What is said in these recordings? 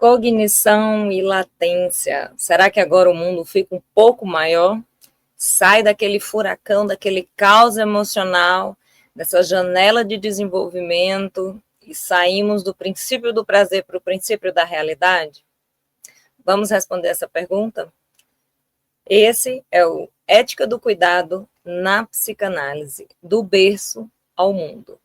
Cognição e latência. Será que agora o mundo fica um pouco maior? Sai daquele furacão, daquele caos emocional, dessa janela de desenvolvimento e saímos do princípio do prazer para o princípio da realidade? Vamos responder essa pergunta? Esse é o Ética do Cuidado na Psicanálise, do berço ao mundo.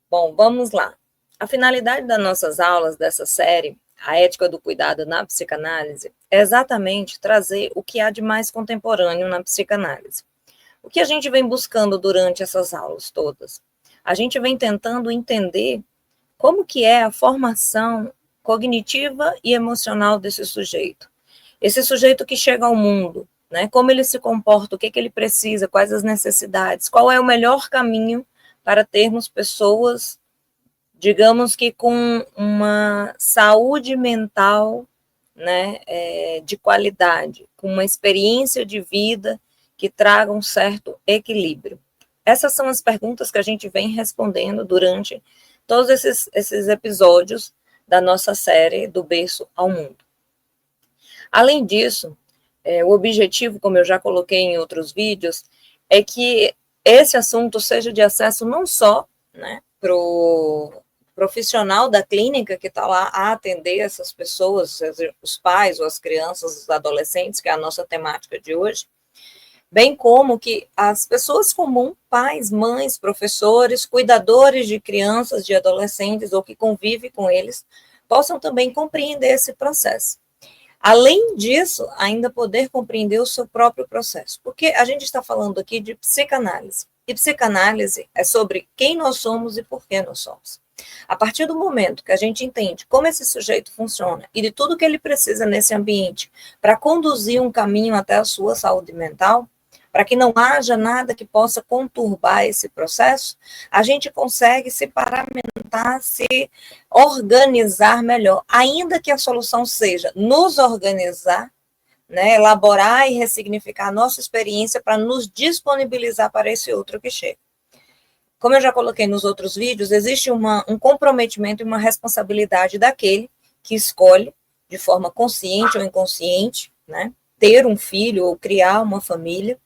Bom, vamos lá. A finalidade das nossas aulas dessa série, a Ética do Cuidado na Psicanálise, é exatamente trazer o que há de mais contemporâneo na psicanálise. O que a gente vem buscando durante essas aulas todas? A gente vem tentando entender como que é a formação cognitiva e emocional desse sujeito. Esse sujeito que chega ao mundo, né? Como ele se comporta, o que ele precisa, quais as necessidades, qual é o melhor caminho para termos pessoas, digamos que com uma saúde mental, né, de qualidade, com uma experiência de vida que traga um certo equilíbrio. Essas são as perguntas que a gente vem respondendo durante todos esses episódios da nossa série Do Berço ao Mundo. Além disso, o objetivo, como eu já coloquei em outros vídeos, é que esse assunto seja de acesso não só, né, para o profissional da clínica que está lá a atender essas pessoas, os pais ou as crianças, os adolescentes, que é a nossa temática de hoje, bem como que as pessoas comuns, pais, mães, professores, cuidadores de crianças, de adolescentes ou que convivem com eles, possam também compreender esse processo. Além disso, ainda poder compreender o seu próprio processo, porque a gente está falando aqui de psicanálise, e psicanálise é sobre quem nós somos e por que nós somos. A partir do momento que a gente entende como esse sujeito funciona e de tudo que ele precisa nesse ambiente para conduzir um caminho até a sua saúde mental, para que não haja nada que possa conturbar esse processo, a gente consegue se paramentar, se organizar melhor, ainda que a solução seja nos organizar, né, elaborar e ressignificar a nossa experiência para nos disponibilizar para esse outro que chega. Como eu já coloquei nos outros vídeos, existe um comprometimento e uma responsabilidade daquele que escolhe, de forma consciente ou inconsciente, né, ter um filho ou criar uma família,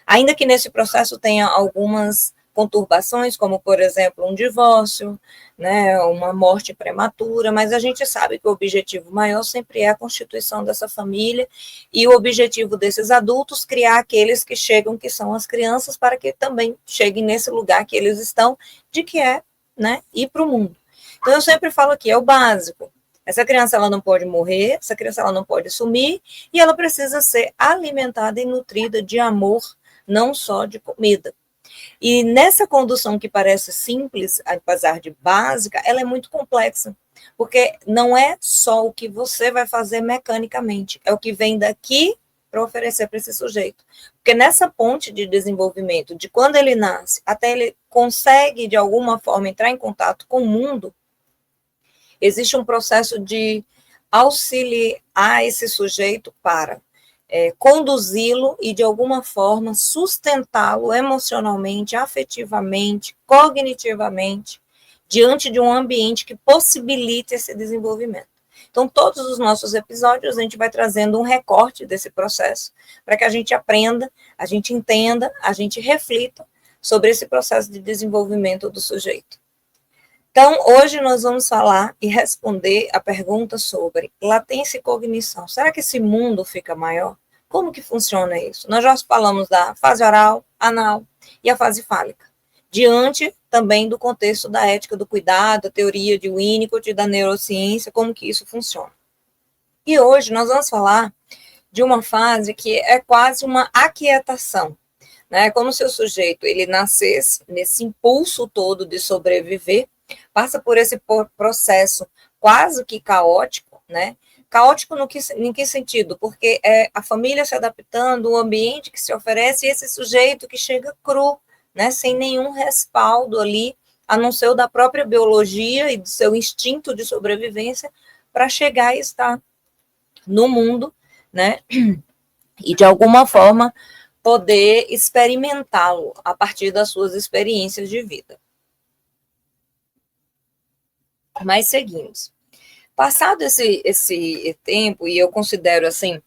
ainda que nesse processo tenha algumas conturbações, como, por exemplo, um divórcio, né, uma morte prematura, mas a gente sabe que o objetivo maior sempre é a constituição dessa família e o objetivo desses adultos criar aqueles que chegam, que são as crianças, para que também cheguem nesse lugar que eles estão, de que é, né, ir para o mundo. Então, eu sempre falo aqui, é o básico. Essa criança ela não pode morrer, essa criança ela não pode sumir, e ela precisa ser alimentada e nutrida de amor, não só de comida. E nessa condução que parece simples, apesar de básica, ela é muito complexa, porque não é só o que você vai fazer mecanicamente, é o que vem daqui para oferecer para esse sujeito. Porque nessa ponte de desenvolvimento, de quando ele nasce até ele consegue, de alguma forma, entrar em contato com o mundo, existe um processo de auxiliar esse sujeito para conduzi-lo e, de alguma forma, sustentá-lo emocionalmente, afetivamente, cognitivamente, diante de um ambiente que possibilite esse desenvolvimento. Então, todos os nossos episódios, a gente vai trazendo um recorte desse processo, para que a gente aprenda, a gente entenda, a gente reflita sobre esse processo de desenvolvimento do sujeito. Então, hoje nós vamos falar e responder a pergunta sobre latência e cognição. Será que esse mundo fica maior? Como que funciona isso? Nós já falamos da fase oral, anal e a fase fálica, diante também do contexto da ética do cuidado, a teoria de Winnicott e da neurociência, como que isso funciona. E hoje nós vamos falar de uma fase que é quase uma aquietação, né? Como se o sujeito ele nascesse nesse impulso todo de sobreviver, passa por esse processo quase que caótico, né? Caótico em que sentido? Porque é a família se adaptando, o ambiente que se oferece, e esse sujeito que chega cru, né? Sem nenhum respaldo ali, a não ser o da própria biologia e do seu instinto de sobrevivência, para chegar e estar no mundo, né? E de alguma forma poder experimentá-lo a partir das suas experiências de vida. Mas seguimos. Passado esse tempo, e eu considero assim,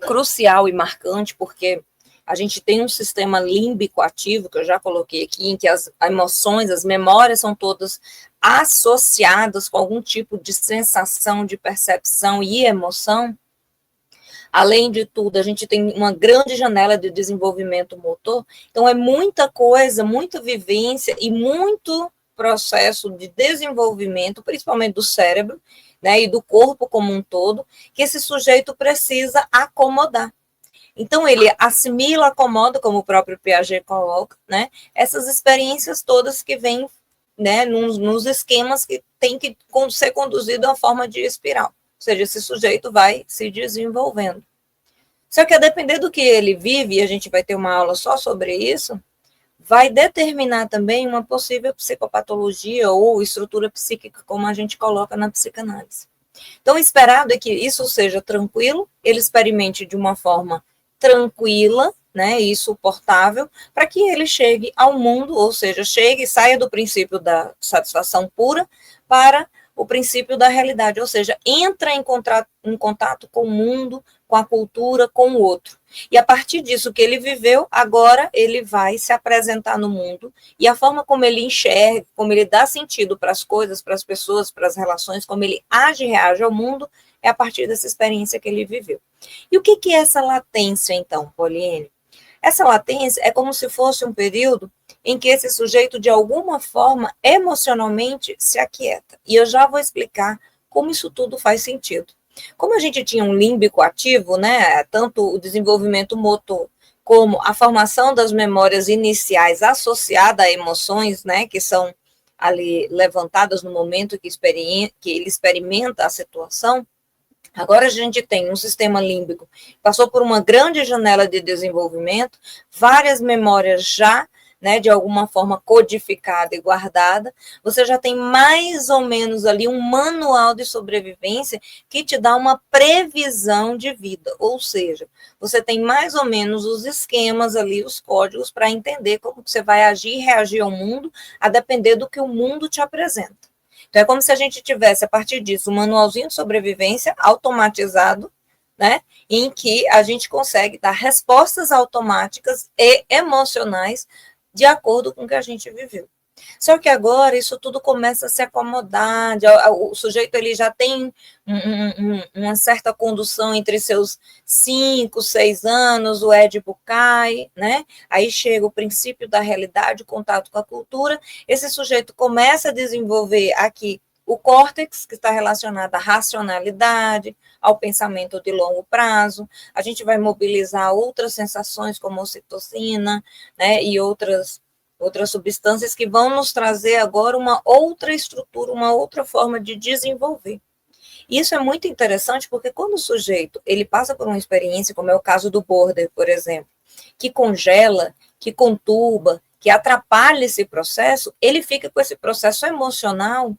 crucial e marcante, porque a gente tem um sistema límbico ativo, que eu já coloquei aqui, em que as emoções, as memórias são todas associadas com algum tipo de sensação, de percepção e emoção. Além de tudo, a gente tem uma grande janela de desenvolvimento motor, então é muita coisa, muita vivência e muito processo de desenvolvimento, principalmente do cérebro, né, e do corpo como um todo, que esse sujeito precisa acomodar. Então, ele assimila, acomoda, como o próprio Piaget coloca, né, essas experiências todas que vêm, né, nos esquemas que tem que ser conduzido de uma forma de espiral. Ou seja, esse sujeito vai se desenvolvendo. Só que a depender do que ele vive, e a gente vai ter uma aula só sobre isso, vai determinar também uma possível psicopatologia ou estrutura psíquica, como a gente coloca na psicanálise. Então, o esperado é que isso seja tranquilo, ele experimente de uma forma tranquila, né, e suportável, para que ele chegue ao mundo, ou seja, chegue e saia do princípio da satisfação pura para o princípio da realidade, ou seja, entra em contato com o mundo, com a cultura, com o outro. E a partir disso que ele viveu, agora ele vai se apresentar no mundo, e a forma como ele enxerga, como ele dá sentido para as coisas, para as pessoas, para as relações, como ele age e reage ao mundo, é a partir dessa experiência que ele viveu. E o que é essa latência, então, Poliene? Essa latência é como se fosse um período em que esse sujeito, de alguma forma, emocionalmente, se aquieta. E eu já vou explicar como isso tudo faz sentido. Como a gente tinha um límbico ativo, né, tanto o desenvolvimento motor como a formação das memórias iniciais associada a emoções, né, que são ali levantadas no momento que ele experimenta a situação, agora a gente tem um sistema límbico, passou por uma grande janela de desenvolvimento, várias memórias já, né, de alguma forma codificada e guardada, você já tem mais ou menos ali um manual de sobrevivência que te dá uma previsão de vida, ou seja, você tem mais ou menos os esquemas ali, os códigos para entender como você vai agir e reagir ao mundo, a depender do que o mundo te apresenta. Então, é como se a gente tivesse, a partir disso, um manualzinho de sobrevivência automatizado, né, em que a gente consegue dar respostas automáticas e emocionais de acordo com o que a gente viveu. Só que agora isso tudo começa a se acomodar, o sujeito ele já tem uma certa condução entre seus 5, 6 anos, o Édipo cai, né? Aí chega o princípio da realidade, o contato com a cultura, esse sujeito começa a desenvolver aqui o córtex, que está relacionado à racionalidade, ao pensamento de longo prazo, a gente vai mobilizar outras sensações como ocitocina, né, e outras substâncias que vão nos trazer agora uma outra estrutura, uma outra forma de desenvolver. Isso é muito interessante porque quando o sujeito ele passa por uma experiência, como é o caso do border, por exemplo, que congela, que conturba, que atrapalha esse processo, ele fica com esse processo emocional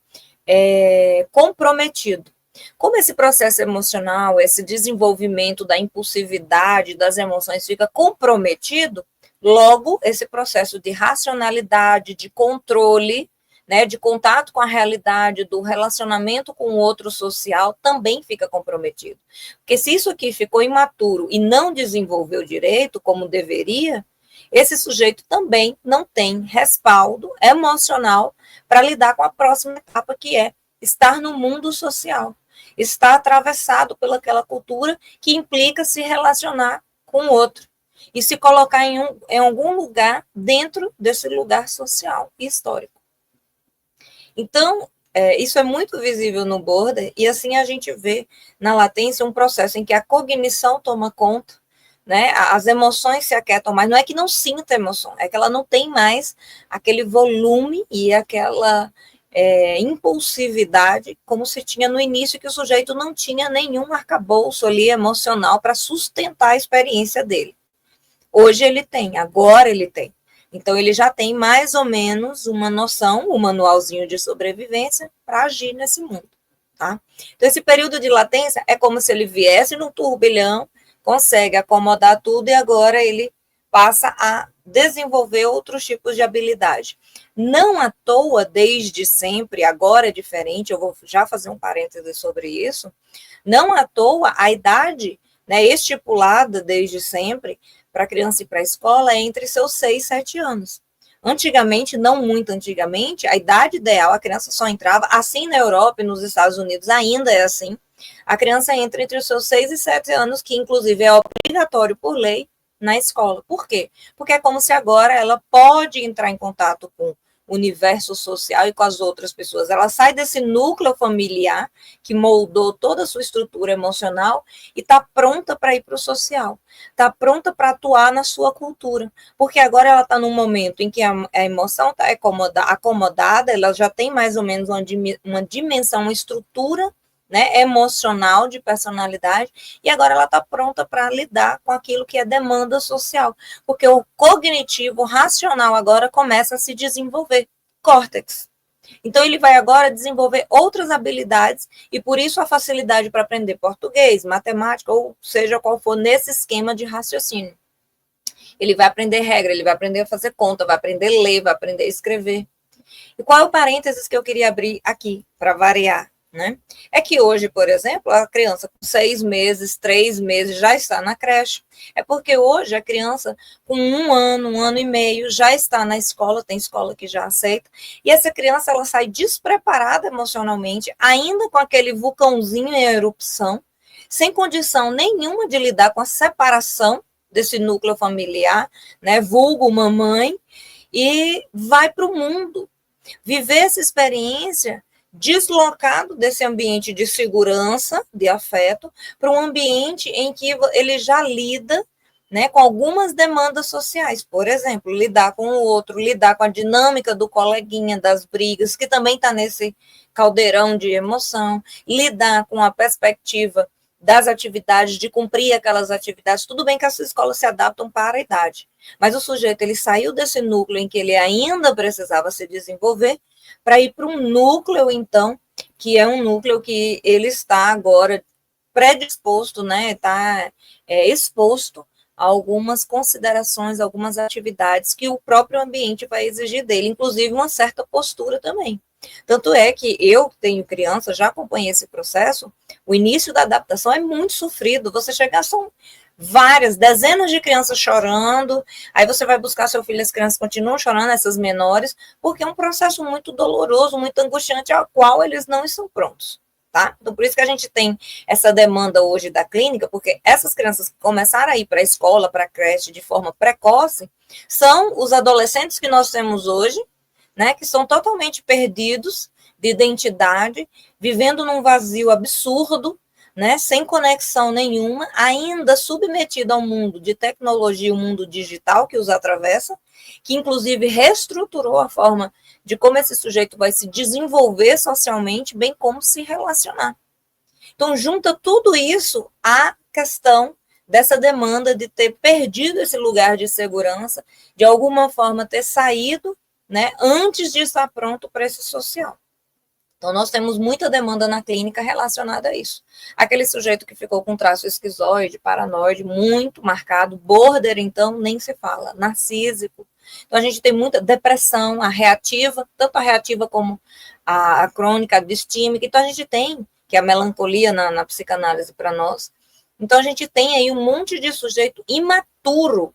comprometido. Como esse processo emocional, esse desenvolvimento da impulsividade, das emoções fica comprometido, logo, esse processo de racionalidade, de controle, né, de contato com a realidade, do relacionamento com o outro social, também fica comprometido. Porque se isso aqui ficou imaturo e não desenvolveu direito, como deveria, esse sujeito também não tem respaldo emocional para lidar com a próxima etapa, que é estar no mundo social, estar atravessado pelaquela cultura que implica se relacionar com o outro e se colocar em algum lugar dentro desse lugar social e histórico. Então, isso é muito visível no border, e assim a gente vê na latência um processo em que a cognição toma conta, né, as emoções se aquietam mais, não é que não sinta emoção, é que ela não tem mais aquele volume e aquela impulsividade como se tinha no início, que o sujeito não tinha nenhum arcabouço ali emocional para sustentar a experiência dele. Hoje ele tem, agora ele tem. Então, ele já tem mais ou menos uma noção, um manualzinho de sobrevivência para agir nesse mundo, tá? Então, esse período de latência é como se ele viesse num turbilhão, consegue acomodar tudo e agora ele passa a desenvolver outros tipos de habilidade. Não à toa, desde sempre, agora é diferente, eu vou já fazer um parêntese sobre isso, não à toa a idade, né, estipulada desde sempre para a criança ir para a escola é entre seus 6 e 7 anos. Antigamente, não muito antigamente, a idade ideal, a criança só entrava, assim na Europa e nos Estados Unidos ainda é assim, a criança entra entre os seus 6 e 7 anos, que inclusive é obrigatório por lei na escola. Por quê? Porque é como se agora ela pode entrar em contato com o universo social e com as outras pessoas. Ela sai desse núcleo familiar que moldou toda a sua estrutura emocional e está pronta para ir para o social. Está pronta para atuar na sua cultura. Porque agora ela está num momento em que a emoção está acomodada, ela já tem mais ou menos uma dimensão, uma estrutura, né, emocional, de personalidade, e agora ela está pronta para lidar com aquilo que é demanda social, porque o cognitivo, o racional agora começa a se desenvolver, córtex. Então ele vai agora desenvolver outras habilidades, e por isso a facilidade para aprender português, matemática, ou seja qual for nesse esquema de raciocínio. Ele vai aprender regra, ele vai aprender a fazer conta, vai aprender a ler, vai aprender a escrever. E qual é o parênteses que eu queria abrir aqui, para variar? Né? É que hoje, por exemplo, a criança com 6 meses, 3 meses já está na creche. É porque hoje a criança com 1 ano e meio já está na escola, tem escola que já aceita, e essa criança ela sai despreparada emocionalmente, ainda com aquele vulcãozinho em erupção, sem condição nenhuma de lidar com a separação desse núcleo familiar, né, vulgo mamãe, e vai para o mundo viver essa experiência deslocado desse ambiente de segurança, de afeto, para um ambiente em que ele já lida, né, com algumas demandas sociais. Por exemplo, lidar com o outro, lidar com a dinâmica do coleguinha, das brigas, que também está nesse caldeirão de emoção, lidar com a perspectiva das atividades, de cumprir aquelas atividades. Tudo bem que as escolas se adaptam para a idade, mas o sujeito ele saiu desse núcleo em que ele ainda precisava se desenvolver para ir para um núcleo, então, que é um núcleo que ele está agora predisposto, né, está exposto a algumas considerações, algumas atividades que o próprio ambiente vai exigir dele, inclusive uma certa postura também. Tanto é que eu tenho criança, já acompanhei esse processo, o início da adaptação é muito sofrido, você chegar, são várias, dezenas de crianças chorando, aí você vai buscar seu filho, as crianças continuam chorando, essas menores, porque é um processo muito doloroso, muito angustiante, ao qual eles não estão prontos. Tá? Então, por isso que a gente tem essa demanda hoje da clínica, porque essas crianças que começaram a ir para a escola, para a creche de forma precoce, são os adolescentes que nós temos hoje, né, que são totalmente perdidos de identidade, vivendo num vazio absurdo, né, sem conexão nenhuma, ainda submetido ao mundo de tecnologia, o mundo digital que os atravessa, que inclusive reestruturou a forma de como esse sujeito vai se desenvolver socialmente, bem como se relacionar. Então, junta tudo isso à questão dessa demanda de ter perdido esse lugar de segurança, de alguma forma ter saído, né, antes de estar pronto para esse social. Então, nós temos muita demanda na clínica relacionada a isso. Aquele sujeito que ficou com traço esquizoide, paranoide, muito marcado, border, então, nem se fala, narcísico. Então, a gente tem muita depressão, a reativa, tanto a reativa como a crônica, a distímica. Então, a gente tem, que é a melancolia na psicanálise para nós. Então, a gente tem aí um monte de sujeito imaturo,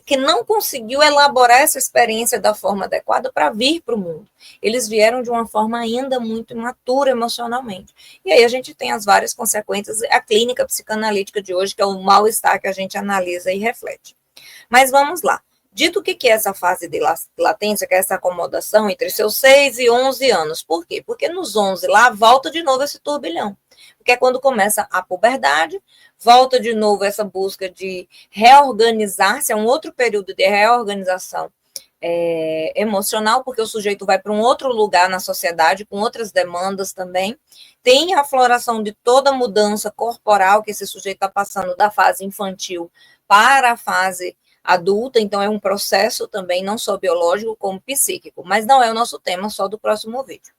que não conseguiu elaborar essa experiência da forma adequada para vir para o mundo. Eles vieram de uma forma ainda muito imatura emocionalmente. E aí a gente tem as várias consequências, a clínica psicanalítica de hoje, que é o mal-estar que a gente analisa e reflete. Mas vamos lá. Dito o que é essa fase de latência, que é essa acomodação entre seus 6 e 11 anos. Por quê? Porque nos 11 lá volta de novo esse turbilhão. Porque é quando começa a puberdade, volta de novo essa busca de reorganizar-se, é um outro período de reorganização emocional, porque o sujeito vai para um outro lugar na sociedade, com outras demandas também. Tem a afloração de toda a mudança corporal que esse sujeito está passando da fase infantil para a fase adulta, então é um processo também não só biológico como psíquico, mas não é o nosso tema só do próximo vídeo.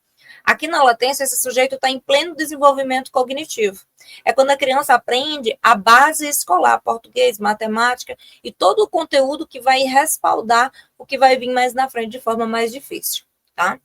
Aqui na latência, esse sujeito está em pleno desenvolvimento cognitivo. É quando a criança aprende a base escolar, português, matemática e todo o conteúdo que vai respaldar o que vai vir mais na frente de forma mais difícil, tá?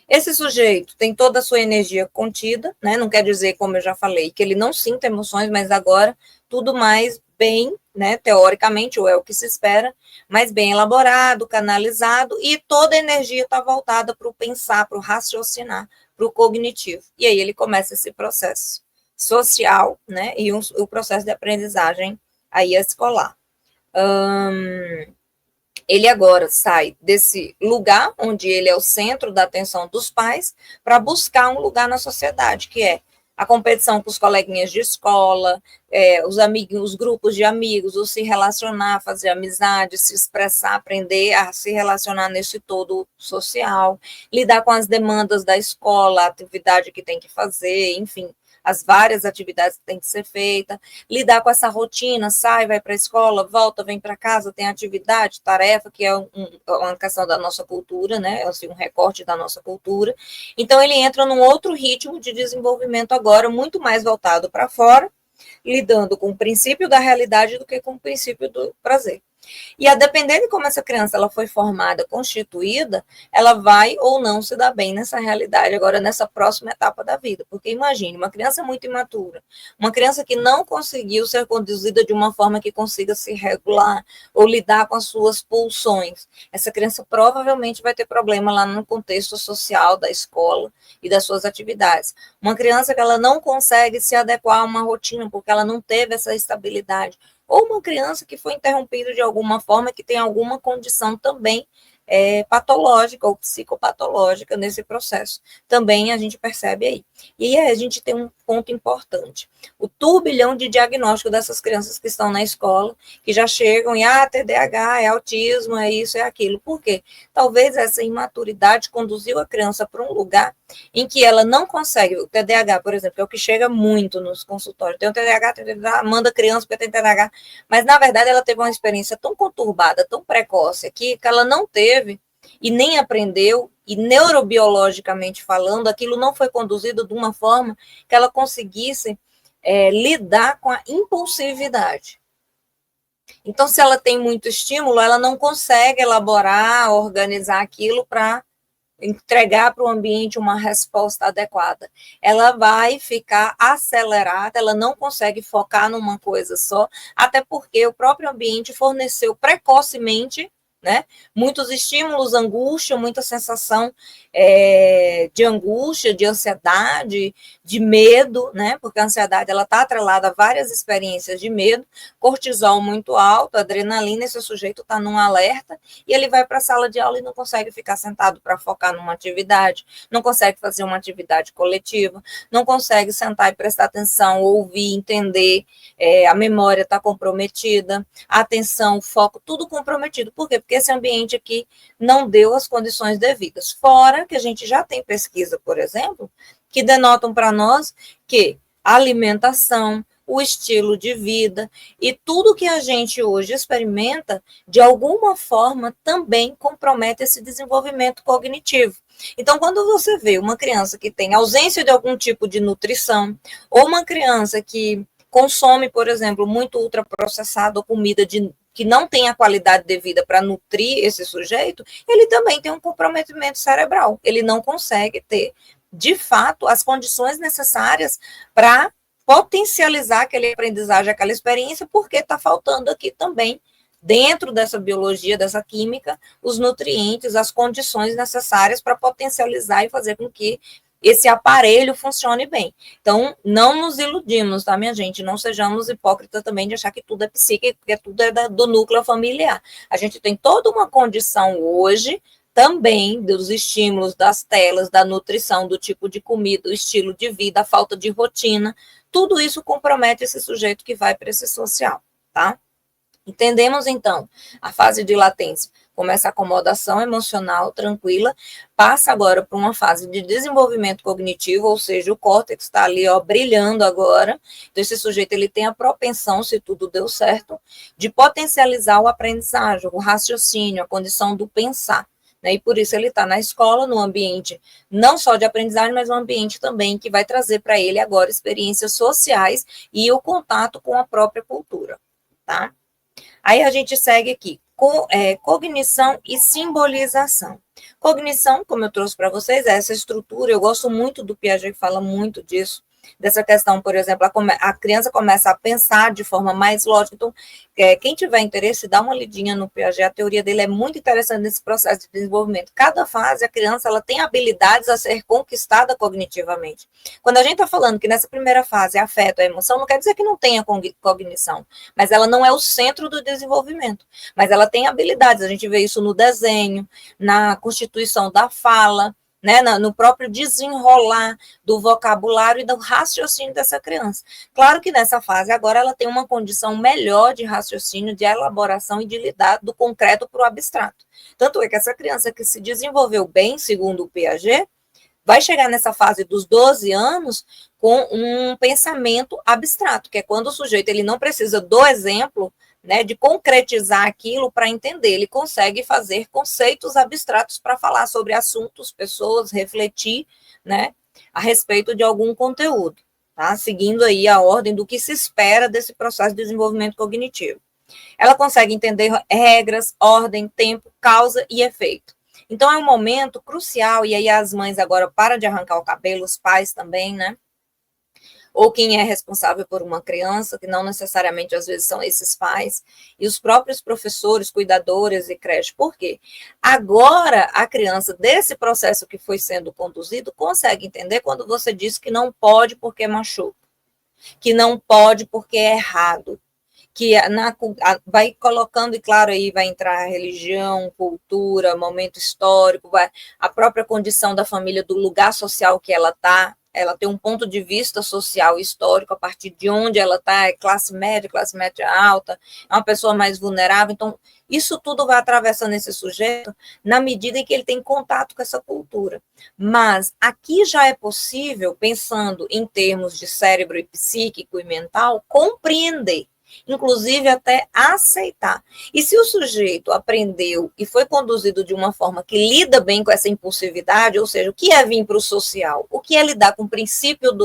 Esse sujeito tem toda a sua energia contida, né? Não quer dizer, como eu já falei, que ele não sinta emoções, mas agora tudo mais bem, né? Teoricamente, ou é o que se espera, mas bem elaborado, canalizado, e toda a energia está voltada para o pensar, para o raciocinar, para o cognitivo. E aí ele começa esse processo social, né? E o processo de aprendizagem aí escolar. Ele agora sai desse lugar, onde ele é o centro da atenção dos pais, para buscar um lugar na sociedade, que é a competição com os coleguinhas de escola, os amigos, os grupos de amigos, o se relacionar, fazer amizade, se expressar, aprender a se relacionar nesse todo social, lidar com as demandas da escola, a atividade que tem que fazer, enfim, as várias atividades que tem que ser feita, lidar com essa rotina, sai, vai para a escola, volta, vem para casa, tem atividade, tarefa, que é uma questão da nossa cultura, né? Assim, um recorte da nossa cultura. Então, ele entra num outro ritmo de desenvolvimento agora, muito mais voltado para fora, lidando com o princípio da realidade do que com o princípio do prazer. E a depender de como essa criança ela foi formada, constituída, ela vai ou não se dar bem nessa realidade, agora nessa próxima etapa da vida. Porque imagine, uma criança muito imatura, uma criança que não conseguiu ser conduzida de uma forma que consiga se regular ou lidar com as suas pulsões. Essa criança provavelmente vai ter problema lá no contexto social da escola e das suas atividades. Uma criança que ela não consegue se adequar a uma rotina porque ela não teve essa estabilidade, ou uma criança que foi interrompida de alguma forma, que tem alguma condição também patológica ou psicopatológica nesse processo. Também a gente percebe aí. E aí a gente tem um ponto importante. O turbilhão de diagnóstico dessas crianças que estão na escola, que já chegam e, TDAH, é autismo, é isso, é aquilo. Por quê? Talvez essa imaturidade conduziu a criança para um lugar em que ela não consegue, o TDAH, por exemplo, é o que chega muito nos consultórios, tem TDAH, manda criança porque tem TDAH, mas na verdade ela teve uma experiência tão conturbada, tão precoce aqui, que ela não teve e nem aprendeu, e neurobiologicamente falando, aquilo não foi conduzido de uma forma que ela conseguisse lidar com a impulsividade. Então, se ela tem muito estímulo, ela não consegue elaborar, organizar aquilo para entregar para o ambiente uma resposta adequada. Ela vai ficar acelerada, ela não consegue focar numa coisa só, até porque o próprio ambiente forneceu precocemente, né, muitos estímulos, angústia, muita sensação de angústia, de ansiedade, de medo, né, porque a ansiedade ela está atrelada a várias experiências de medo, cortisol muito alto, adrenalina, esse sujeito está num alerta, e ele vai para a sala de aula e não consegue ficar sentado para focar numa atividade, não consegue fazer uma atividade coletiva, não consegue sentar e prestar atenção, ouvir, entender, a memória está comprometida, a atenção, o foco, tudo comprometido. Por quê? Porque esse ambiente aqui não deu as condições devidas. Fora que a gente já tem pesquisa, por exemplo, que denotam para nós que a alimentação, o estilo de vida e tudo que a gente hoje experimenta, de alguma forma, também compromete esse desenvolvimento cognitivo. Então, quando você vê uma criança que tem ausência de algum tipo de nutrição, ou uma criança que consome, por exemplo, muito ultraprocessado ou comida que não tem a qualidade devida para nutrir esse sujeito, ele também tem um comprometimento cerebral. Ele não consegue ter, de fato, as condições necessárias para potencializar aquela aprendizagem, aquela experiência, porque está faltando aqui também, dentro dessa biologia, dessa química, os nutrientes, as condições necessárias para potencializar e fazer com que esse aparelho funcione bem. Então, não nos iludimos, tá, minha gente? Não sejamos hipócritas também de achar que tudo é psíquico, porque tudo é do núcleo familiar. A gente tem toda uma condição hoje também dos estímulos, das telas, da nutrição, do tipo de comida, o estilo de vida, a falta de rotina, tudo isso compromete esse sujeito que vai para esse social, tá? Entendemos, então, a fase de latência como essa acomodação emocional tranquila, passa agora para uma fase de desenvolvimento cognitivo, ou seja, o córtex está ali, ó, brilhando agora. Então, esse sujeito ele tem a propensão, se tudo deu certo, de potencializar o aprendizagem, o raciocínio, a condição do pensar. né? E por isso ele está na escola, no ambiente não só de aprendizagem, mas um ambiente também que vai trazer para ele agora experiências sociais e o contato com a própria cultura, tá? Aí a gente segue aqui, cognição e simbolização. Cognição, como eu trouxe para vocês, é essa estrutura, eu gosto muito do Piaget, que fala muito disso, dessa questão, por exemplo, a criança começa a pensar de forma mais lógica. Então, quem tiver interesse, dá uma lidinha no Piaget, a teoria dele é muito interessante nesse processo de desenvolvimento. Cada fase, a criança ela tem habilidades a ser conquistada cognitivamente. Quando a gente está falando que nessa primeira fase é afeto, é emoção, não quer dizer que não tenha cognição, mas ela não é o centro do desenvolvimento. Mas ela tem habilidades, a gente vê isso no desenho, na constituição da fala, né, no próprio desenrolar do vocabulário e do raciocínio dessa criança. Claro que nessa fase agora ela tem uma condição melhor de raciocínio, de elaboração e de lidar do concreto para o abstrato. Tanto é que essa criança que se desenvolveu bem, segundo o Piaget, vai chegar nessa fase dos 12 anos com um pensamento abstrato, que é quando o sujeito ele não precisa do exemplo, né, de concretizar aquilo para entender, ele consegue fazer conceitos abstratos para falar sobre assuntos, pessoas, refletir, né, a respeito de algum conteúdo, tá? Seguindo aí a ordem do que se espera desse processo de desenvolvimento cognitivo. Ela consegue entender regras, ordem, tempo, causa e efeito. Então é um momento crucial, e aí as mães agora param de arrancar o cabelo, os pais também, né? Ou quem é responsável por uma criança, que não necessariamente às vezes são esses pais, e os próprios professores, cuidadores e creche. Por quê? Agora a criança, desse processo que foi sendo conduzido, consegue entender quando você diz que não pode porque machuca, que não pode porque é errado, que vai colocando, e claro, aí vai entrar religião, cultura, momento histórico, a própria condição da família, do lugar social que ela está, ela tem um ponto de vista social e histórico a partir de onde ela está, é classe média alta, é uma pessoa mais vulnerável, então isso tudo vai atravessando esse sujeito na medida em que ele tem contato com essa cultura. Mas aqui já é possível, pensando em termos de cérebro e psíquico e mental, compreender, inclusive até aceitar. E se o sujeito aprendeu e foi conduzido de uma forma que lida bem com essa impulsividade, ou seja, o que é vir para o social? O que é lidar com o princípio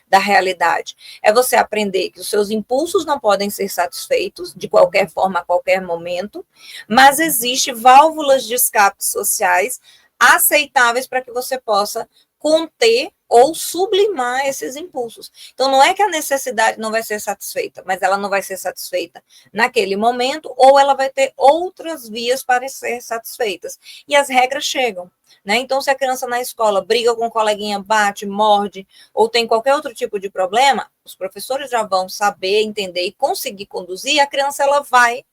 da realidade? É você aprender que os seus impulsos não podem ser satisfeitos de qualquer forma, a qualquer momento, mas existem válvulas de escape sociais aceitáveis para que você possa conter ou sublimar esses impulsos. Então, não é que a necessidade não vai ser satisfeita, mas ela não vai ser satisfeita naquele momento, ou ela vai ter outras vias para ser satisfeitas. E as regras chegam, né? Então, se a criança na escola briga com o coleguinha, bate, morde, ou tem qualquer outro tipo de problema, os professores já vão saber, entender e conseguir conduzir, e a criança ela vai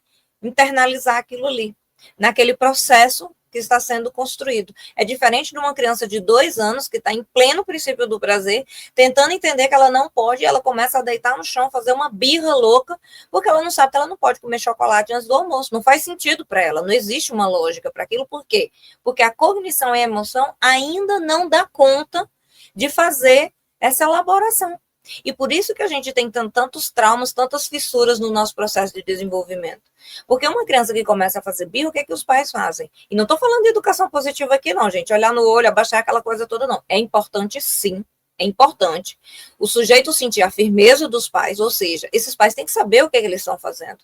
internalizar aquilo ali, naquele processo que está sendo construído. É diferente de uma criança de 2 anos que está em pleno princípio do prazer, tentando entender que ela não pode, e ela começa a deitar no chão, fazer uma birra louca, porque ela não sabe que ela não pode comer chocolate antes do almoço. Não faz sentido para ela, não existe uma lógica para aquilo. Por quê? Porque a cognição e a emoção ainda não dá conta de fazer essa elaboração. E por isso que a gente tem tantos traumas, tantas fissuras no nosso processo de desenvolvimento. Porque uma criança que começa a fazer birra, o que é que os pais fazem? E não estou falando de educação positiva aqui não, gente, olhar no olho, abaixar aquela coisa toda não. É importante sim, é importante o sujeito sentir a firmeza dos pais, ou seja, esses pais têm que saber o que eles estão fazendo.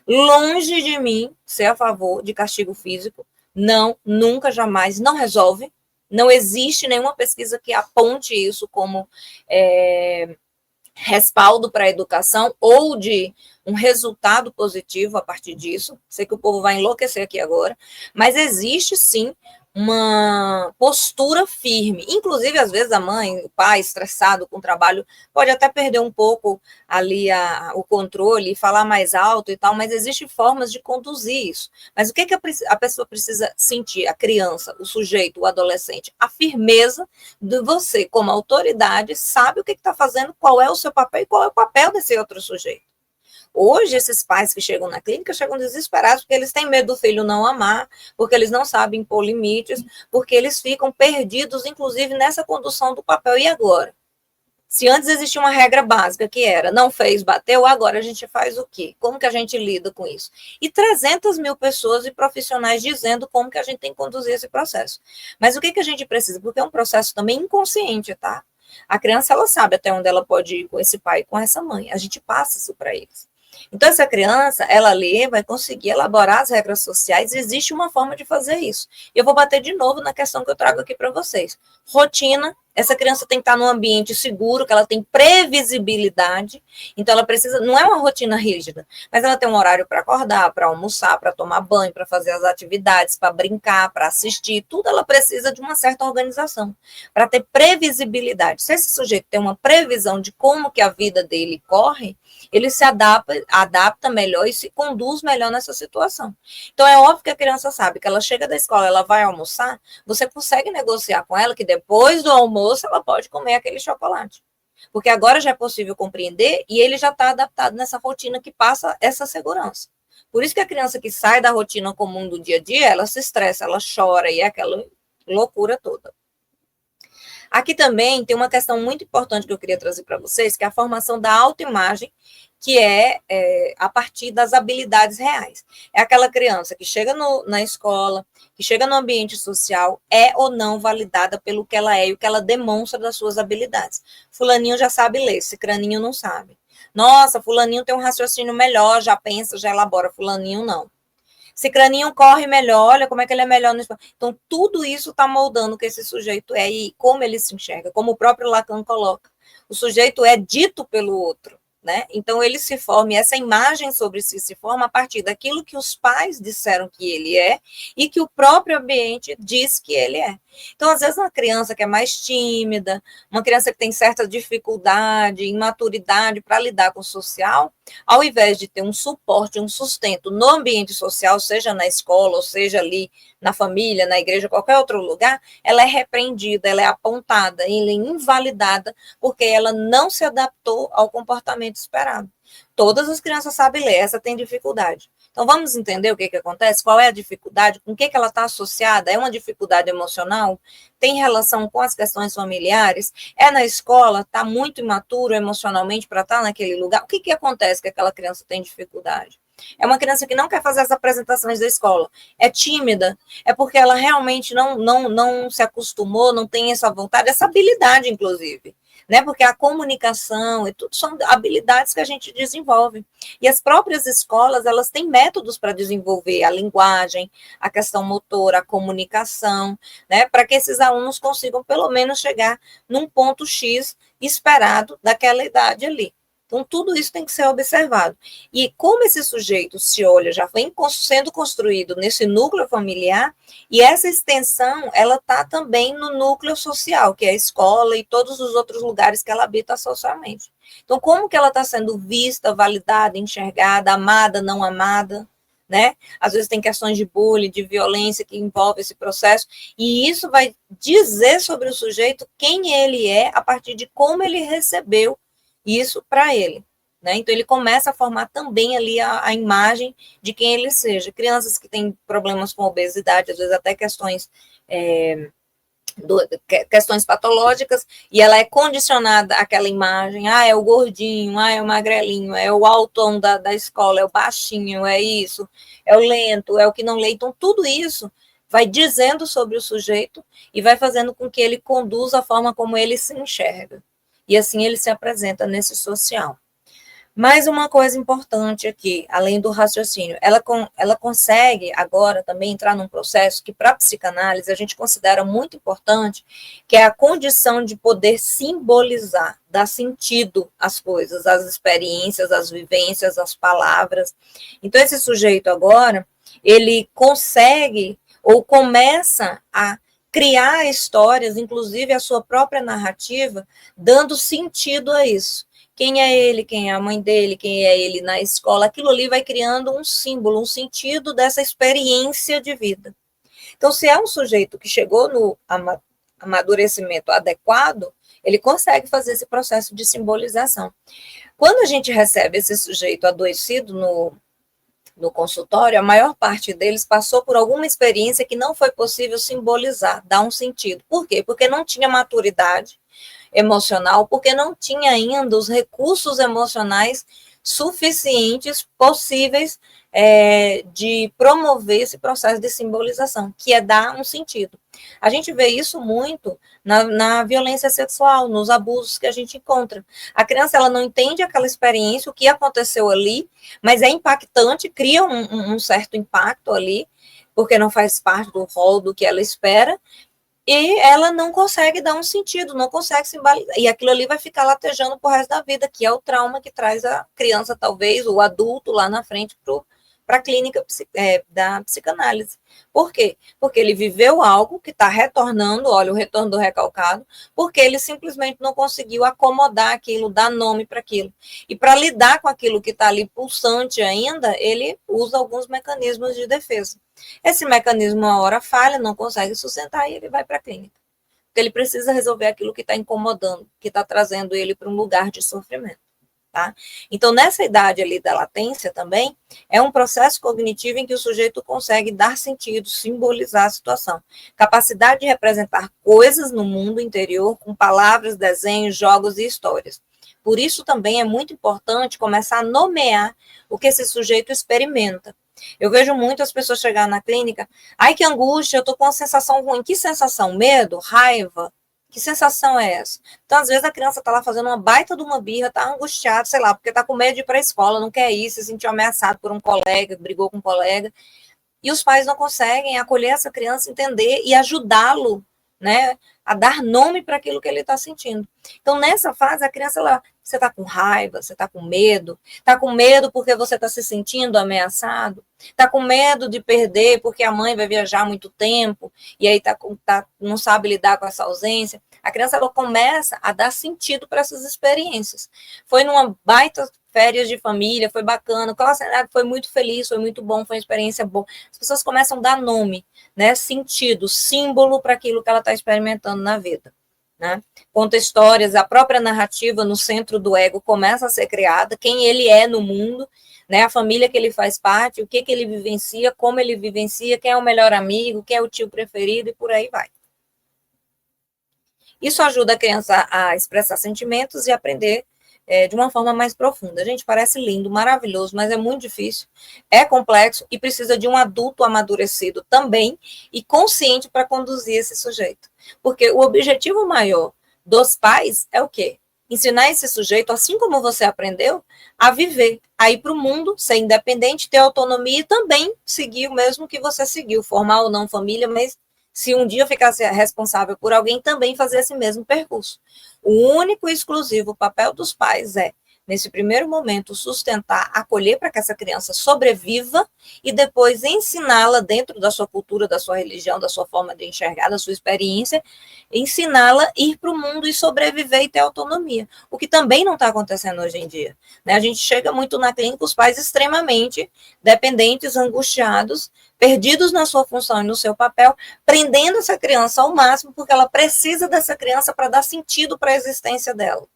Longe de mim ser a favor de castigo físico, não, nunca, jamais, não resolve. Não existe nenhuma pesquisa que aponte isso como respaldo para a educação ou de um resultado positivo a partir disso. Sei que o povo vai enlouquecer aqui agora, mas existe sim uma postura firme. Inclusive, às vezes, a mãe, o pai, estressado com o trabalho, pode até perder um pouco ali o controle, falar mais alto e tal, mas existem formas de conduzir isso. Mas o que a pessoa precisa sentir? A criança, o sujeito, o adolescente, a firmeza de você, como autoridade, sabe o que está fazendo, qual é o seu papel e qual é o papel desse outro sujeito. Hoje, esses pais que chegam na clínica chegam desesperados porque eles têm medo do filho não amar, porque eles não sabem impor limites, porque eles ficam perdidos, inclusive, nessa condução do papel. E agora? Se antes existia uma regra básica que era, não fez, bateu, agora a gente faz o quê? Como que a gente lida com isso? E 300 mil pessoas e profissionais dizendo como que a gente tem que conduzir esse processo. Mas o que que a gente precisa? Porque é um processo também inconsciente, tá? A criança, ela sabe até onde ela pode ir com esse pai e com essa mãe. A gente passa isso para eles. Então, essa criança, ela lê, vai conseguir elaborar as regras sociais, e existe uma forma de fazer isso. Eu vou bater de novo na questão que eu trago aqui para vocês. Rotina, essa criança tem que estar num ambiente seguro, que ela tem previsibilidade, então ela precisa, não é uma rotina rígida, mas ela tem um horário para acordar, para almoçar, para tomar banho, para fazer as atividades, para brincar, para assistir, tudo ela precisa de uma certa organização, para ter previsibilidade. Se esse sujeito tem uma previsão de como que a vida dele corre, ele se adapta melhor e se conduz melhor nessa situação. Então, é óbvio que a criança sabe que ela chega da escola, ela vai almoçar, você consegue negociar com ela que depois do almoço ela pode comer aquele chocolate. Porque agora já é possível compreender e ele já está adaptado nessa rotina que passa essa segurança. Por isso que a criança que sai da rotina comum do dia a dia, ela se estressa, ela chora e é aquela loucura toda. Aqui também tem uma questão muito importante que eu queria trazer para vocês, que é a formação da autoimagem, que é a partir das habilidades reais. É aquela criança que chega na escola, que chega no ambiente social, é ou não validada pelo que ela é e o que ela demonstra das suas habilidades. Fulaninho já sabe ler, cicraninho não sabe. Nossa, fulaninho tem um raciocínio melhor, já pensa, já elabora, fulaninho não. Cicraninho corre melhor, olha como é que ele é melhor no esporte. Então, tudo isso está moldando o que esse sujeito é e como ele se enxerga, como o próprio Lacan coloca. O sujeito é dito pelo outro, né? Então, ele se forma, e essa imagem sobre si se forma a partir daquilo que os pais disseram que ele é e que o próprio ambiente diz que ele é. Então, às vezes, uma criança que é mais tímida, uma criança que tem certa dificuldade, imaturidade para lidar com o social, ao invés de ter um suporte, um sustento no ambiente social, seja na escola, ou seja ali na família, na igreja, qualquer outro lugar, ela é repreendida, ela é apontada, ela é invalidada, porque ela não se adaptou ao comportamento esperado. Todas as crianças sabem ler, essa tem dificuldade. Então, vamos entender o que acontece? Qual é a dificuldade? Com o que ela está associada? É uma dificuldade emocional? Tem relação com as questões familiares? É na escola? Está muito imaturo emocionalmente para estar naquele lugar? O que acontece que aquela criança tem dificuldade? É uma criança que não quer fazer as apresentações da escola, é tímida, é porque ela realmente não se acostumou, não tem essa vontade, essa habilidade, inclusive. Né? Porque a comunicação e tudo são habilidades que a gente desenvolve. E as próprias escolas, elas têm métodos para desenvolver a linguagem, a questão motora, a comunicação, né? Para que esses alunos consigam pelo menos chegar num ponto X esperado daquela idade ali. Então, tudo isso tem que ser observado. E como esse sujeito se olha, já vem sendo construído nesse núcleo familiar, e essa extensão, ela está também no núcleo social, que é a escola e todos os outros lugares que ela habita socialmente. Então, como que ela está sendo vista, validada, enxergada, amada, não amada, né? Às vezes tem questões de bullying, de violência que envolve esse processo, e isso vai dizer sobre o sujeito quem ele é a partir de como ele recebeu isso para ele, né? Então, ele começa a formar também ali a imagem de quem ele seja. Crianças que têm problemas com obesidade, às vezes até questões questões patológicas, e ela é condicionada àquela imagem, é o gordinho, é o magrelinho, é o altão da escola, é o baixinho, é isso, é o lento, é o que não lê. Então, tudo isso vai dizendo sobre o sujeito e vai fazendo com que ele conduza a forma como ele se enxerga. E assim ele se apresenta nesse social. Mais uma coisa importante aqui, além do raciocínio, ela consegue agora também entrar num processo que, para a psicanálise, a gente considera muito importante, que é a condição de poder simbolizar, dar sentido às coisas, às experiências, às vivências, às palavras. Então, esse sujeito agora, ele consegue ou começa a criar histórias, inclusive a sua própria narrativa, dando sentido a isso. Quem é ele, quem é a mãe dele, quem é ele na escola, aquilo ali vai criando um símbolo, um sentido dessa experiência de vida. Então, se é um sujeito que chegou no amadurecimento adequado, ele consegue fazer esse processo de simbolização. Quando a gente recebe esse sujeito adoecido no consultório, a maior parte deles passou por alguma experiência que não foi possível simbolizar, dar um sentido. Por quê? Porque não tinha maturidade emocional, porque não tinha ainda os recursos emocionais suficientes, possíveis, de promover esse processo de simbolização, que é dar um sentido. A gente vê isso muito na violência sexual, nos abusos que a gente encontra. A criança ela não entende aquela experiência, o que aconteceu ali, mas é impactante, cria um certo impacto ali, porque não faz parte do rol do que ela espera, e ela não consegue dar um sentido, não consegue simbolizar, e aquilo ali vai ficar latejando pro resto da vida, que é o trauma que traz a criança, talvez, o adulto lá na frente para a clínica da psicanálise. Por quê? Porque ele viveu algo que está retornando, olha, o retorno do recalcado, porque ele simplesmente não conseguiu acomodar aquilo, dar nome para aquilo. E para lidar com aquilo que está ali pulsante ainda, ele usa alguns mecanismos de defesa. Esse mecanismo, uma hora falha, não consegue sustentar e ele vai para a clínica. Porque ele precisa resolver aquilo que está incomodando, que está trazendo ele para um lugar de sofrimento. Tá? Então, nessa idade ali da latência também, é um processo cognitivo em que o sujeito consegue dar sentido, simbolizar a situação. Capacidade de representar coisas no mundo interior com palavras, desenhos, jogos e histórias. Por isso também é muito importante começar a nomear o que esse sujeito experimenta. Eu vejo muitas pessoas chegar na clínica, ai que angústia, eu tô com uma sensação ruim. Que sensação? Medo? Raiva? Que sensação é essa? Então, às vezes, a criança está lá fazendo uma baita de uma birra, está angustiada, sei lá, porque está com medo de ir para a escola, não quer ir, se sentiu ameaçado por um colega, brigou com um colega, e os pais não conseguem acolher essa criança, entender e ajudá-lo, né, a dar nome para aquilo que ele está sentindo. Então, nessa fase, a criança, você está com raiva, você está com medo porque você está se sentindo ameaçado, está com medo de perder porque a mãe vai viajar muito tempo, e aí não sabe lidar com essa ausência. A criança ela começa a dar sentido para essas experiências. Foi numa baita férias de família, foi bacana, foi muito feliz, foi muito bom, foi uma experiência boa. As pessoas começam a dar nome, né, sentido, símbolo para aquilo que ela está experimentando na vida. Né? Conta histórias, a própria narrativa no centro do ego começa a ser criada, quem ele é no mundo, né? A família que ele faz parte, o que ele vivencia, como ele vivencia, quem é o melhor amigo, quem é o tio preferido e por aí vai. Isso ajuda a criança a expressar sentimentos e aprender de uma forma mais profunda. Gente, parece lindo, maravilhoso, mas é muito difícil, é complexo e precisa de um adulto amadurecido também e consciente para conduzir esse sujeito. Porque o objetivo maior dos pais é o quê? Ensinar esse sujeito, assim como você aprendeu, a viver, a ir para o mundo, ser independente, ter autonomia e também seguir o mesmo que você seguiu, formar ou não família, mas se um dia ficasse responsável por alguém, também fazer esse mesmo percurso. O único e exclusivo papel dos pais é, nesse primeiro momento, sustentar, acolher para que essa criança sobreviva e depois ensiná-la dentro da sua cultura, da sua religião, da sua forma de enxergar, da sua experiência, ensiná-la a ir para o mundo e sobreviver e ter autonomia. O que também não está acontecendo hoje em dia. Né? A gente chega muito na clínica, os pais extremamente dependentes, angustiados, perdidos na sua função e no seu papel, prendendo essa criança ao máximo, porque ela precisa dessa criança para dar sentido para a existência dela.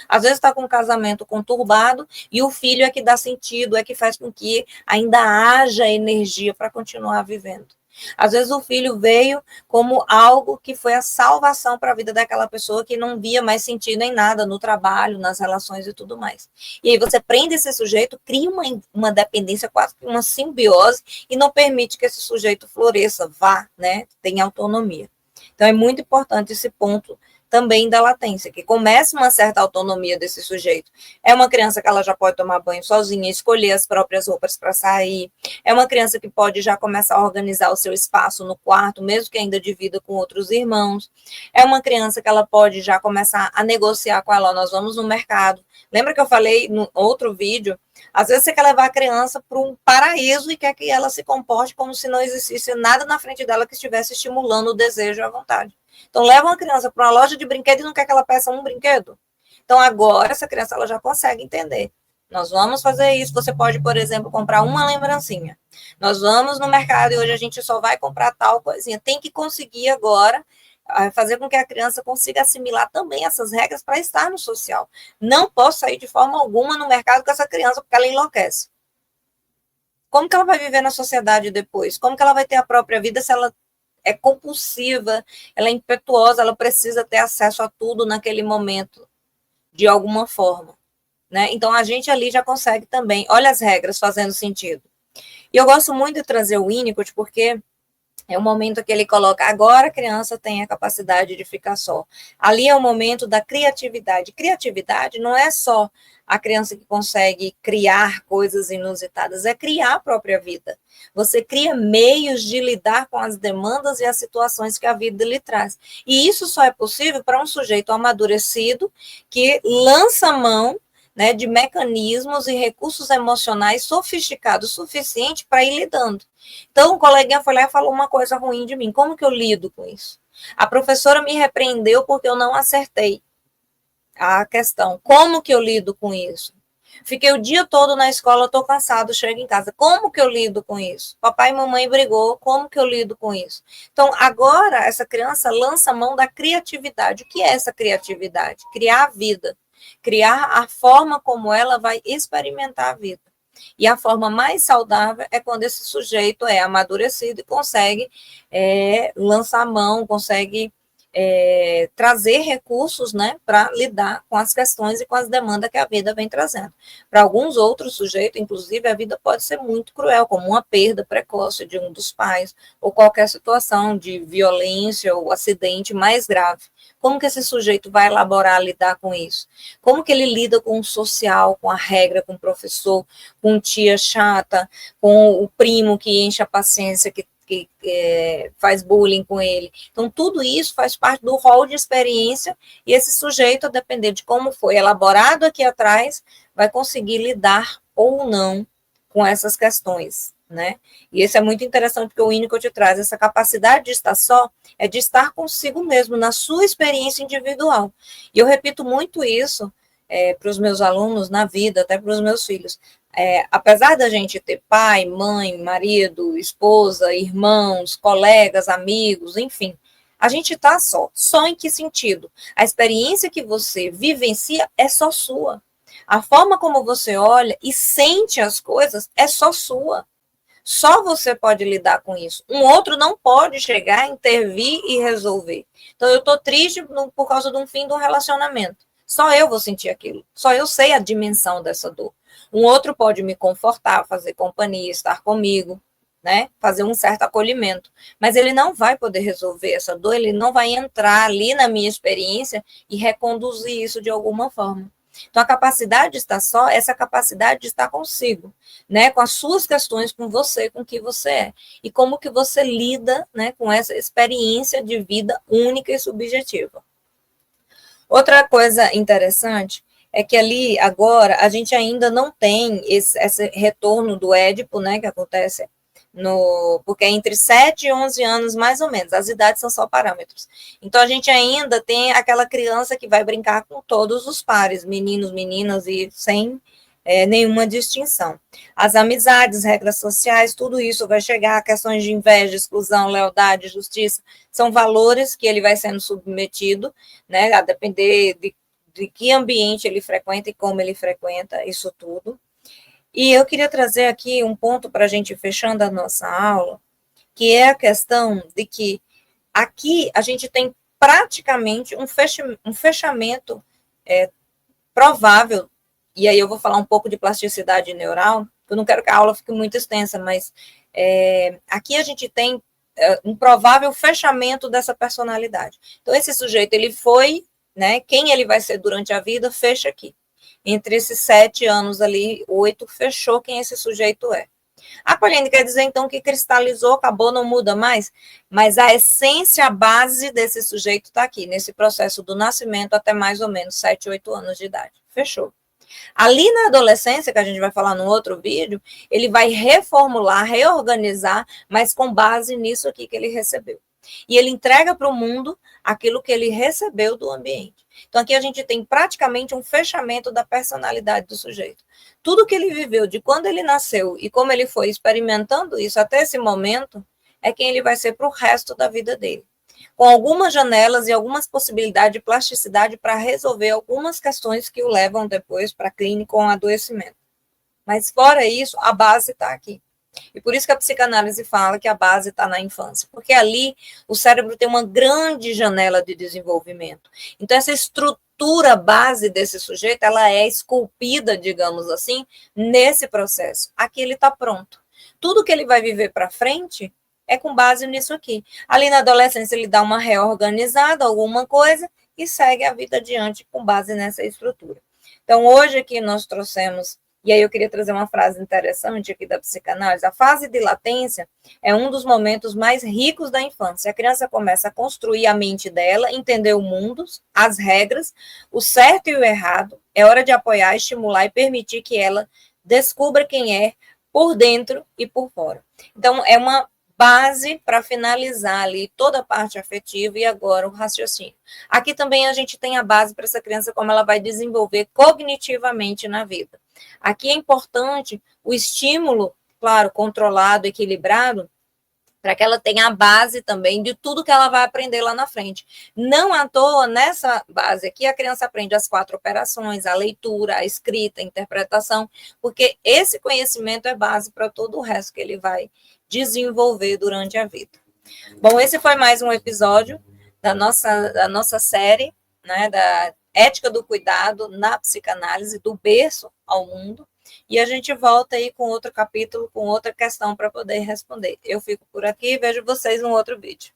Às vezes está com um casamento conturbado e o filho é que dá sentido, é que faz com que ainda haja energia para continuar vivendo. Às vezes o filho veio como algo que foi a salvação para a vida daquela pessoa que não via mais sentido em nada, no trabalho, nas relações e tudo mais. E aí você prende esse sujeito, cria uma dependência, quase uma simbiose, e não permite que esse sujeito floresça, vá, né, tenha autonomia. Então é muito importante esse ponto também da latência, que começa uma certa autonomia desse sujeito. É uma criança que ela já pode tomar banho sozinha, escolher as próprias roupas para sair. É uma criança que pode já começar a organizar o seu espaço no quarto, mesmo que ainda divida com outros irmãos. É uma criança que ela pode já começar a negociar com ela, nós vamos no mercado. Lembra que eu falei no outro vídeo? Às vezes você quer levar a criança para um paraíso e quer que ela se comporte como se não existisse nada na frente dela que estivesse estimulando o desejo e a vontade. Então, leva uma criança para uma loja de brinquedo e não quer que ela peça um brinquedo. Então, agora, essa criança ela já consegue entender. Nós vamos fazer isso. Você pode, por exemplo, comprar uma lembrancinha. Nós vamos no mercado e hoje a gente só vai comprar tal coisinha. Tem que conseguir agora fazer com que a criança consiga assimilar também essas regras para estar no social. Não posso sair de forma alguma no mercado com essa criança porque ela enlouquece. Como que ela vai viver na sociedade depois? Como que ela vai ter a própria vida se ela é compulsiva, ela é impetuosa, ela precisa ter acesso a tudo naquele momento, de alguma forma, né? Então, a gente ali já consegue também, olha as regras fazendo sentido. E eu gosto muito de trazer o Winnicott, porque é o momento que ele coloca, agora a criança tem a capacidade de ficar só. Ali é o momento da criatividade. Criatividade não é só a criança que consegue criar coisas inusitadas, é criar a própria vida. Você cria meios de lidar com as demandas e as situações que a vida lhe traz. E isso só é possível para um sujeito amadurecido que lança mão, né, de mecanismos e recursos emocionais sofisticados o suficiente para ir lidando. Então, o coleguinha foi lá e falou uma coisa ruim de mim. Como que eu lido com isso? A professora me repreendeu porque eu não acertei a questão. Como que eu lido com isso? Fiquei o dia todo na escola, estou cansado, chego em casa. Como que eu lido com isso? Papai e mamãe brigou, como que eu lido com isso? Então, agora, essa criança lança a mão da criatividade. O que é essa criatividade? Criar a vida. Criar a forma como ela vai experimentar a vida. E a forma mais saudável é quando esse sujeito é amadurecido e consegue lançar a mão, consegue trazer recursos, né, para lidar com as questões e com as demandas que a vida vem trazendo. Para alguns outros sujeitos, inclusive, a vida pode ser muito cruel, como uma perda precoce de um dos pais, ou qualquer situação de violência ou acidente mais grave. Como que esse sujeito vai elaborar, lidar com isso? Como que ele lida com o social, com a regra, com o professor, com tia chata, com o primo que enche a paciência, que faz bullying com ele. Então, tudo isso faz parte do rol de experiência e esse sujeito, a depender de como foi elaborado aqui atrás, vai conseguir lidar ou não com essas questões, né? E isso é muito interessante, porque o Winnicott traz essa capacidade de estar só, é de estar consigo mesmo, na sua experiência individual. E eu repito muito isso para os meus alunos na vida, até para os meus filhos. Apesar da gente ter pai, mãe, marido, esposa, irmãos, colegas, amigos, enfim, a gente está só. Só em que sentido? A experiência que você vivencia é só sua. A forma como você olha e sente as coisas é só sua. Só você pode lidar com isso. Um outro não pode chegar, intervir e resolver. Então, eu estou triste por causa de um fim de um relacionamento. Só eu vou sentir aquilo. Só eu sei a dimensão dessa dor. Um outro pode me confortar, fazer companhia, estar comigo, né? Fazer um certo acolhimento. Mas ele não vai poder resolver essa dor, ele não vai entrar ali na minha experiência e reconduzir isso de alguma forma. Então, a capacidade de estar só, essa capacidade de estar consigo, né, com as suas questões, com você, com o que você é, e como que você lida, né, com essa experiência de vida única e subjetiva. Outra coisa interessante é que ali, agora, a gente ainda não tem esse retorno do Édipo, né, que acontece porque é entre 7 e 11 anos, mais ou menos, as idades são só parâmetros. Então, a gente ainda tem aquela criança que vai brincar com todos os pares, meninos, meninas, e sem nenhuma distinção. As amizades, regras sociais, tudo isso vai chegar a questões de inveja, exclusão, lealdade, justiça, são valores que ele vai sendo submetido, né, a depender de que ambiente ele frequenta e como ele frequenta, isso tudo. E eu queria trazer aqui um ponto para a gente fechando a nossa aula, que é a questão de que aqui a gente tem praticamente um fechamento provável, e aí eu vou falar um pouco de plasticidade neural, eu não quero que a aula fique muito extensa, mas aqui a gente tem um provável fechamento dessa personalidade. Então, esse sujeito, ele foi, né, quem ele vai ser durante a vida, fecha aqui. Entre esses 7 anos ali, 8, fechou quem esse sujeito é. A Pauline quer dizer, então, que cristalizou, acabou, não muda mais, mas a essência, a base desse sujeito está aqui, nesse processo do nascimento até mais ou menos 7, 8 anos de idade. Fechou. Ali na adolescência, que a gente vai falar no outro vídeo, ele vai reformular, reorganizar, mas com base nisso aqui que ele recebeu. E ele entrega para o mundo aquilo que ele recebeu do ambiente. Então, aqui a gente tem praticamente um fechamento da personalidade do sujeito. Tudo que ele viveu de quando ele nasceu e como ele foi experimentando isso até esse momento, é quem ele vai ser para o resto da vida dele. Com algumas janelas e algumas possibilidades de plasticidade para resolver algumas questões que o levam depois para a clínica com adoecimento. Mas, fora isso, a base está aqui. E por isso que a psicanálise fala que a base está na infância, porque ali o cérebro tem uma grande janela de desenvolvimento. Então, essa estrutura base desse sujeito, ela é esculpida, digamos assim, nesse processo. Aqui ele está pronto. Tudo que ele vai viver para frente é com base nisso aqui. Ali na adolescência ele dá uma reorganizada, alguma coisa, e segue a vida adiante com base nessa estrutura. Então, hoje aqui nós trouxemos, e aí eu queria trazer uma frase interessante aqui da psicanálise: a fase de latência é um dos momentos mais ricos da infância. A criança começa a construir a mente dela, entender o mundo, as regras, o certo e o errado. É hora de apoiar, estimular e permitir que ela descubra quem é por dentro e por fora. Então, é uma base para finalizar ali toda a parte afetiva e agora o raciocínio. Aqui também a gente tem a base para essa criança, como ela vai desenvolver cognitivamente na vida. Aqui é importante o estímulo, claro, controlado, equilibrado, para que ela tenha a base também de tudo que ela vai aprender lá na frente. Não à toa, nessa base aqui, a criança aprende as 4 operações, a leitura, a escrita, a interpretação, porque esse conhecimento é base para todo o resto que ele vai desenvolver durante a vida. Bom, esse foi mais um episódio da nossa série, né, da ética do cuidado na psicanálise, do berço ao mundo, e a gente volta aí com outro capítulo, com outra questão para poder responder. Eu fico por aqui e vejo vocês num outro vídeo.